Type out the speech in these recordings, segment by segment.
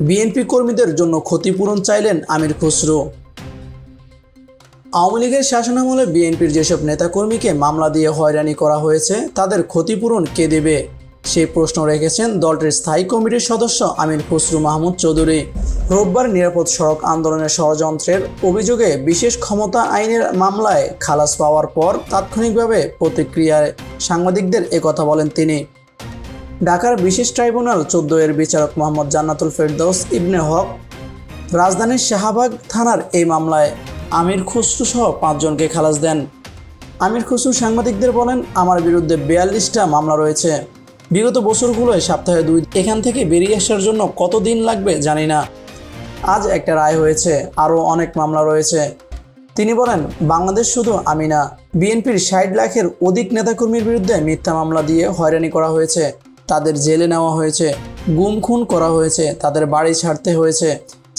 BNP কর্মীদের জন্য ক্ষতিপূরণ চাইলেন আমির খসরু। আওয়ামী লীগের শাসনামলে বিএনপির যেসব নেতাকর্মীকে মামলা দিয়ে হয়রানি করা হয়েছে তাদের ক্ষতিপূরণ কে দেবে, সেই প্রশ্ন রেখেছেন দলটির স্থায়ী কমিটির সদস্য আমির খসরু মাহমুদ চৌধুরী। রোববার নিরাপদ সড়ক আন্দোলনের ষড়যন্ত্রের অভিযোগে বিশেষ ক্ষমতা আইনের মামলায় খালাস পাওয়ার পর তাৎক্ষণিকভাবে প্রতিক্রিয়ায় সাংবাদিকদের একথা বলেন তিনি। ঢাকার বিশেষ ট্রাইব্যুনাল 14 এর বিচারক মোহাম্মদ জান্নাতুল ফেরদৌস ইবনে হক রাজধানীর শাহবাগ থানার এই মামলায় আমির খসরু সহ 5 জনকে খালাস দেন। আমির খসরু সাংবাদিকদের বলেন, আমার বিরুদ্ধে 42টা মামলা রয়েছে। বিগত বছরগুলোয় সপ্তাহে 2 এখান থেকে বেরিয়ে আসার জন্য কত দিন লাগবে জানি না। আজ একটা রায় হয়েছে, আরও অনেক মামলা রয়েছে। তিনি বলেন, বাংলাদেশ শুধু আমি না, বিএনপির 60 লাখের অধিক নেতাকর্মীর বিরুদ্ধে মিথ্যা মামলা দিয়ে হয়রানি করা হয়েছে, তাদের জেলে নেওয়া হয়েছে, গুম খুন করা হয়েছে, তাদের বাড়ি ছাড়তে হয়েছে,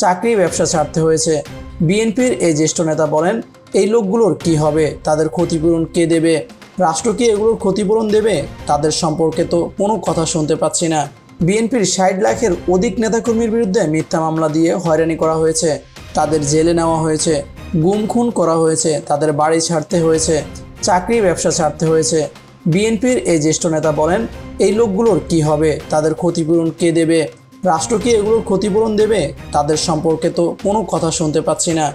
চাকরি ব্যবসা ছাড়তে হয়েছে। বিএনপির এই জ্যেষ্ঠ নেতা বলেন, এই লোকগুলোর কি হবে, তাদের ক্ষতিপূরণ কে দেবে, রাষ্ট্র কি এগুলোর ক্ষতিপূরণ দেবে? তাদের সম্পর্কে তো কোনো কথা শুনতে পাচ্ছি না। বিএনপির 60 লাখের অধিক নেতাকর্মীর বিরুদ্ধে মিথ্যা মামলা দিয়ে হয়রানি করা হয়েছে, তাদের জেলে নেওয়া হয়েছে, গুম খুন করা হয়েছে, তাদের বাড়ি ছাড়তে হয়েছে, চাকরি ব্যবসা ছাড়তে হয়েছে। বিএনপির এই জ্যেষ্ঠ নেতা বলেন, এই লোকগুলোর কি হবে, তাদের ক্ষতিপূরণ কে দেবে, রাষ্ট্র কি এগুলোর ক্ষতিপূরণ দেবে? তাদের সম্পর্কে তো কোনো কথা শুনতে পাচ্ছি না।